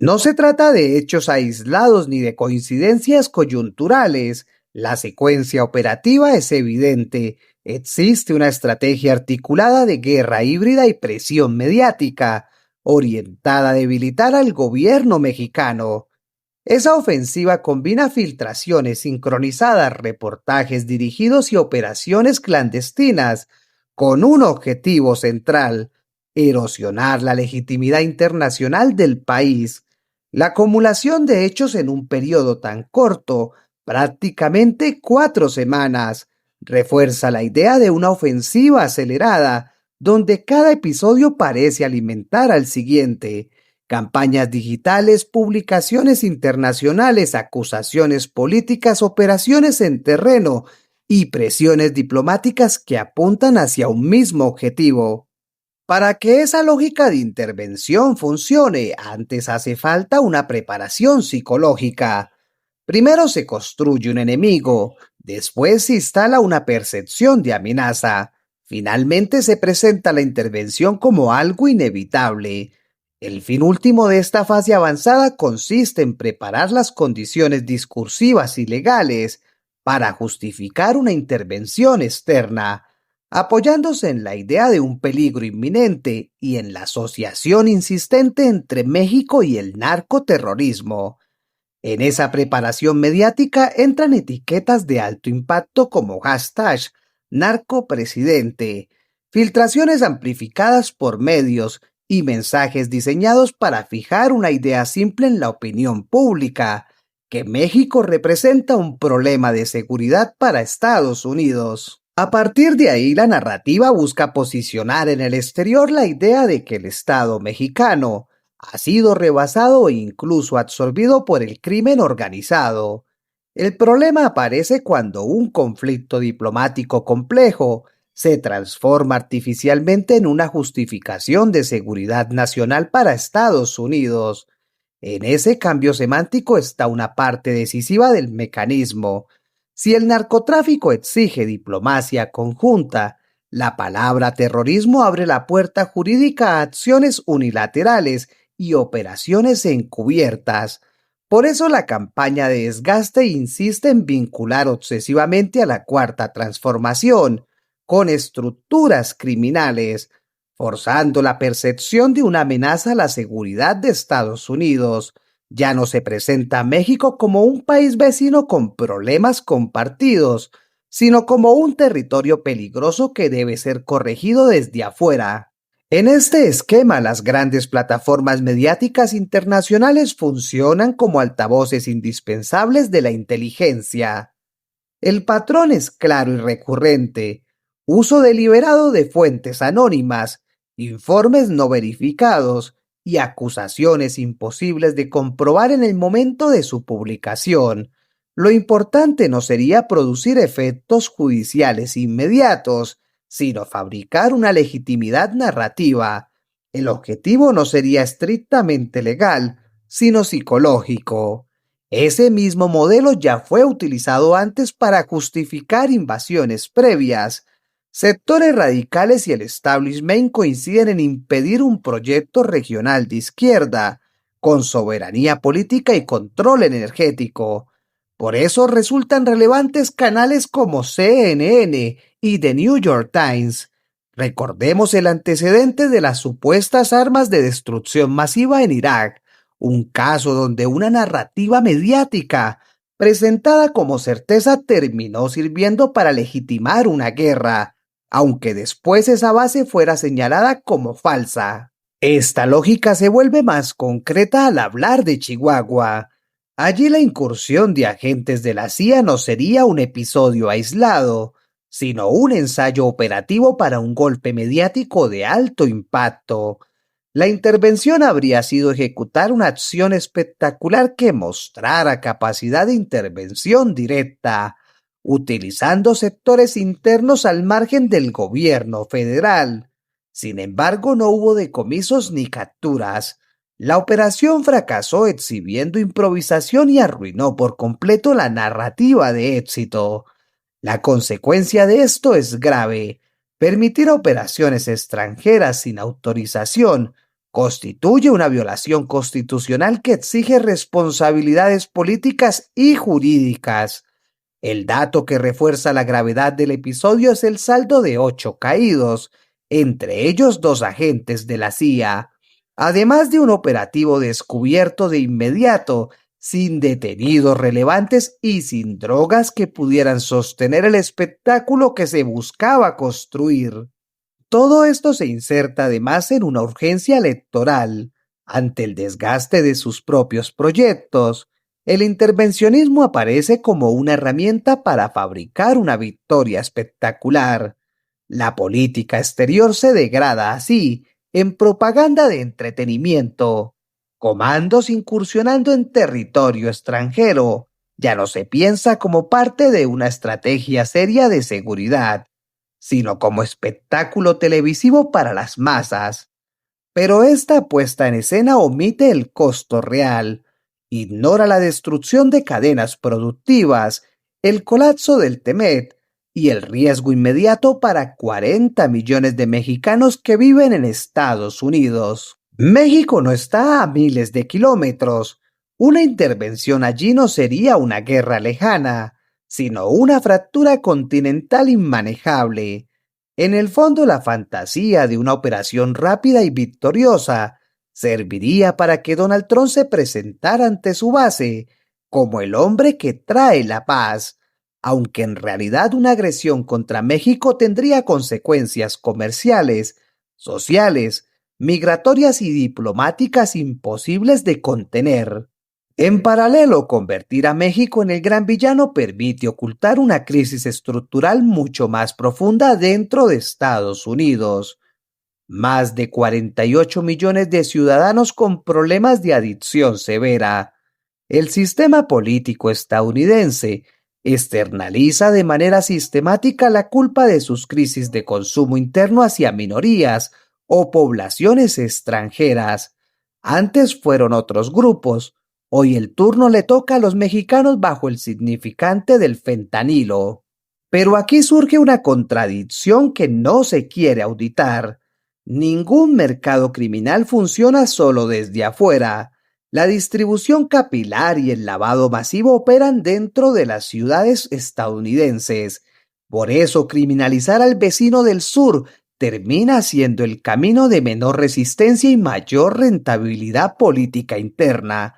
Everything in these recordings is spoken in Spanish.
No se trata de hechos aislados ni de coincidencias coyunturales. La secuencia operativa es evidente. Existe una estrategia articulada de guerra híbrida y presión mediática, orientada a debilitar al gobierno mexicano. Esa ofensiva combina filtraciones sincronizadas, reportajes dirigidos y operaciones clandestinas, con un objetivo central: erosionar la legitimidad internacional del país. La acumulación de hechos en un periodo tan corto, prácticamente 4 semanas, refuerza la idea de una ofensiva acelerada, donde cada episodio parece alimentar al siguiente. Campañas digitales, publicaciones internacionales, acusaciones políticas, operaciones en terreno y presiones diplomáticas que apuntan hacia un mismo objetivo. Para que esa lógica de intervención funcione, antes hace falta una preparación psicológica. Primero se construye un enemigo, después se instala una percepción de amenaza, finalmente se presenta la intervención como algo inevitable. El fin último de esta fase avanzada consiste en preparar las condiciones discursivas y legales para justificar una intervención externa, apoyándose en la idea de un peligro inminente y en la asociación insistente entre México y el narcoterrorismo. En esa preparación mediática entran etiquetas de alto impacto como hashtag narcopresidente, filtraciones amplificadas por medios y mensajes diseñados para fijar una idea simple en la opinión pública: que México representa un problema de seguridad para Estados Unidos. A partir de ahí, la narrativa busca posicionar en el exterior la idea de que el Estado mexicano ha sido rebasado e incluso absorbido por el crimen organizado. El problema aparece cuando un conflicto diplomático complejo se transforma artificialmente en una justificación de seguridad nacional para Estados Unidos. En ese cambio semántico está una parte decisiva del mecanismo. Si el narcotráfico exige diplomacia conjunta, la palabra terrorismo abre la puerta jurídica a acciones unilaterales y operaciones encubiertas. Por eso la campaña de desgaste insiste en vincular obsesivamente a la Cuarta Transformación con estructuras criminales, forzando la percepción de una amenaza a la seguridad de Estados Unidos. Ya no se presenta a México como un país vecino con problemas compartidos, sino como un territorio peligroso que debe ser corregido desde afuera. En este esquema, las grandes plataformas mediáticas internacionales funcionan como altavoces indispensables de la inteligencia. El patrón es claro y recurrente: uso deliberado de fuentes anónimas, informes no verificados y acusaciones imposibles de comprobar en el momento de su publicación. Lo importante no sería producir efectos judiciales inmediatos, sino fabricar una legitimidad narrativa. El objetivo no sería estrictamente legal, sino psicológico. Ese mismo modelo ya fue utilizado antes para justificar invasiones previas. Sectores radicales y el establishment coinciden en impedir un proyecto regional de izquierda, con soberanía política y control energético. Por eso resultan relevantes canales como CNN y The New York Times. Recordemos el antecedente de las supuestas armas de destrucción masiva en Irak, un caso donde una narrativa mediática presentada como certeza terminó sirviendo para legitimar una guerra, aunque después esa base fuera señalada como falsa. Esta lógica se vuelve más concreta al hablar de Chihuahua. Allí la incursión de agentes de la CIA no sería un episodio aislado, sino un ensayo operativo para un golpe mediático de alto impacto. La intervención habría sido ejecutar una acción espectacular que mostrara capacidad de intervención directa, utilizando sectores internos al margen del gobierno federal. Sin embargo, no hubo decomisos ni capturas. La operación fracasó exhibiendo improvisación y arruinó por completo la narrativa de éxito. La consecuencia de esto es grave. Permitir operaciones extranjeras sin autorización constituye una violación constitucional que exige responsabilidades políticas y jurídicas. El dato que refuerza la gravedad del episodio es el saldo de 8 caídos, entre ellos 2 agentes de la CIA, además de un operativo descubierto de inmediato, sin detenidos relevantes y sin drogas que pudieran sostener el espectáculo que se buscaba construir. Todo esto se inserta además en una urgencia electoral. Ante el desgaste de sus propios proyectos, el intervencionismo aparece como una herramienta para fabricar una victoria espectacular. La política exterior se degrada así en propaganda de entretenimiento. Comandos incursionando en territorio extranjero. Ya no se piensa como parte de una estrategia seria de seguridad, sino como espectáculo televisivo para las masas. Pero esta puesta en escena omite el costo real, ignora la destrucción de cadenas productivas, el colapso del TEMEC y el riesgo inmediato para 40 millones de mexicanos que viven en Estados Unidos. México no está a miles de kilómetros. Una intervención allí no sería una guerra lejana, sino una fractura continental inmanejable. En el fondo, la fantasía de una operación rápida y victoriosa serviría para que Donald Trump se presentara ante su base como el hombre que trae la paz, aunque en realidad una agresión contra México tendría consecuencias comerciales, sociales, migratorias y diplomáticas imposibles de contener. En paralelo, convertir a México en el gran villano permite ocultar una crisis estructural mucho más profunda dentro de Estados Unidos. Más de 48 millones de ciudadanos con problemas de adicción severa. El sistema político estadounidense externaliza de manera sistemática la culpa de sus crisis de consumo interno hacia minorías o poblaciones extranjeras. Antes fueron otros grupos. Hoy el turno le toca a los mexicanos bajo el significante del fentanilo. Pero aquí surge una contradicción que no se quiere auditar. Ningún mercado criminal funciona solo desde afuera. La distribución capilar y el lavado masivo operan dentro de las ciudades estadounidenses. Por eso, criminalizar al vecino del sur termina siendo el camino de menor resistencia y mayor rentabilidad política interna.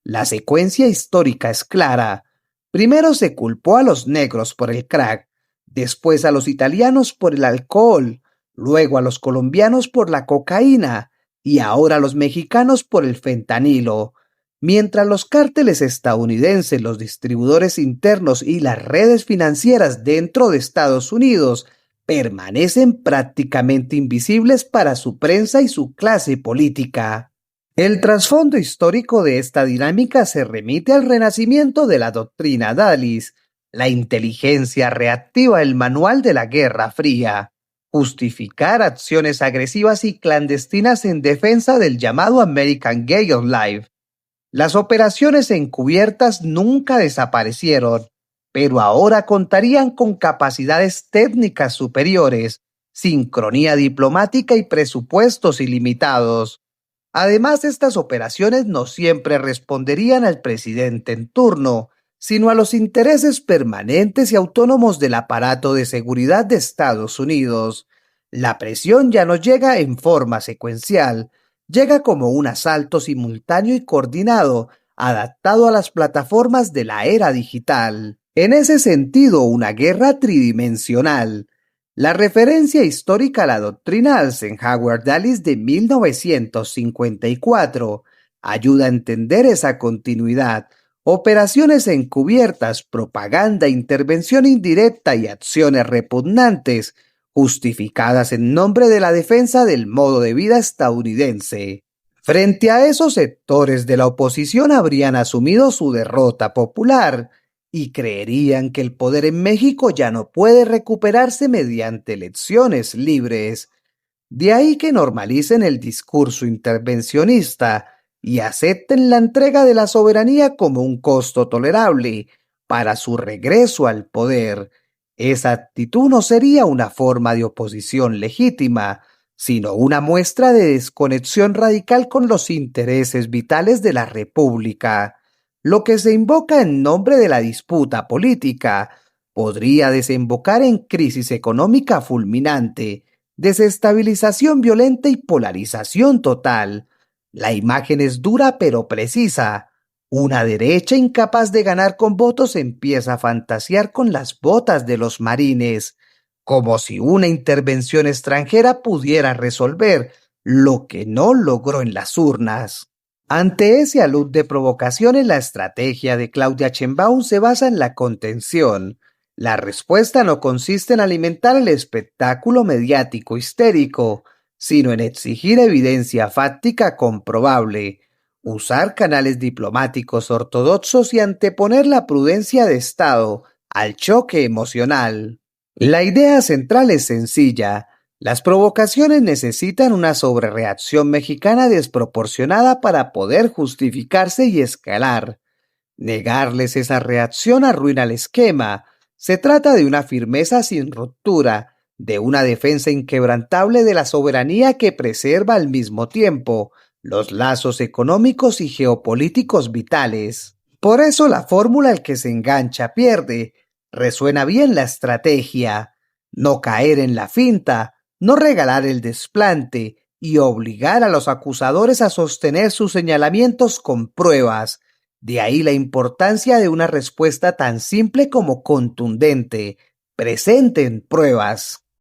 La secuencia histórica es clara. Primero se culpó a los negros por el crack, después a los italianos por el alcohol, luego a los colombianos por la cocaína y ahora a los mexicanos por el fentanilo. Mientras los cárteles estadounidenses, los distribuidores internos y las redes financieras dentro de Estados Unidos permanecen prácticamente invisibles para su prensa y su clase política. El trasfondo histórico de esta dinámica se remite al renacimiento de la doctrina Dallis, la inteligencia reactiva, el manual de la Guerra Fría, justificar acciones agresivas y clandestinas en defensa del llamado American Way of Life. Las operaciones encubiertas nunca desaparecieron, pero ahora contarían con capacidades técnicas superiores, sincronía diplomática y presupuestos ilimitados. Además, estas operaciones no siempre responderían al presidente en turno, sino a los intereses permanentes y autónomos del aparato de seguridad de Estados Unidos. La presión ya no llega en forma secuencial, llega como un asalto simultáneo y coordinado, adaptado a las plataformas de la era digital. En ese sentido, una guerra tridimensional. La referencia histórica a la doctrina Eisenhower-Dallis de 1954 ayuda a entender esa continuidad. Operaciones encubiertas, propaganda, intervención indirecta y acciones repugnantes, justificadas en nombre de la defensa del modo de vida estadounidense. Frente a esos sectores de la oposición habrían asumido su derrota popular y creerían que el poder en México ya no puede recuperarse mediante elecciones libres. De ahí que normalicen el discurso intervencionista y acepten la entrega de la soberanía como un costo tolerable para su regreso al poder. Esa actitud no sería una forma de oposición legítima, sino una muestra de desconexión radical con los intereses vitales de la República. Lo que se invoca en nombre de la disputa política podría desembocar en crisis económica fulminante, desestabilización violenta y polarización total. La imagen es dura pero precisa. Una derecha incapaz de ganar con votos empieza a fantasear con las botas de los marines, como si una intervención extranjera pudiera resolver lo que no logró en las urnas. Ante ese alud de provocaciones, la estrategia de Claudia Sheinbaum se basa en la contención. La respuesta no consiste en alimentar el espectáculo mediático histérico, sino en exigir evidencia fáctica comprobable, usar canales diplomáticos ortodoxos y anteponer la prudencia de Estado al choque emocional. La idea central es sencilla. Las provocaciones necesitan una sobrereacción mexicana desproporcionada para poder justificarse y escalar. Negarles esa reacción arruina el esquema. Se trata de una firmeza sin ruptura, de una defensa inquebrantable de la soberanía que preserva al mismo tiempo los lazos económicos y geopolíticos vitales. Por eso la fórmula "el que se engancha pierde" resuena bien la estrategia. No caer en la finta, no regalar el desplante y obligar a los acusadores a sostener sus señalamientos con pruebas. De ahí la importancia de una respuesta tan simple como contundente. Presenten pruebas.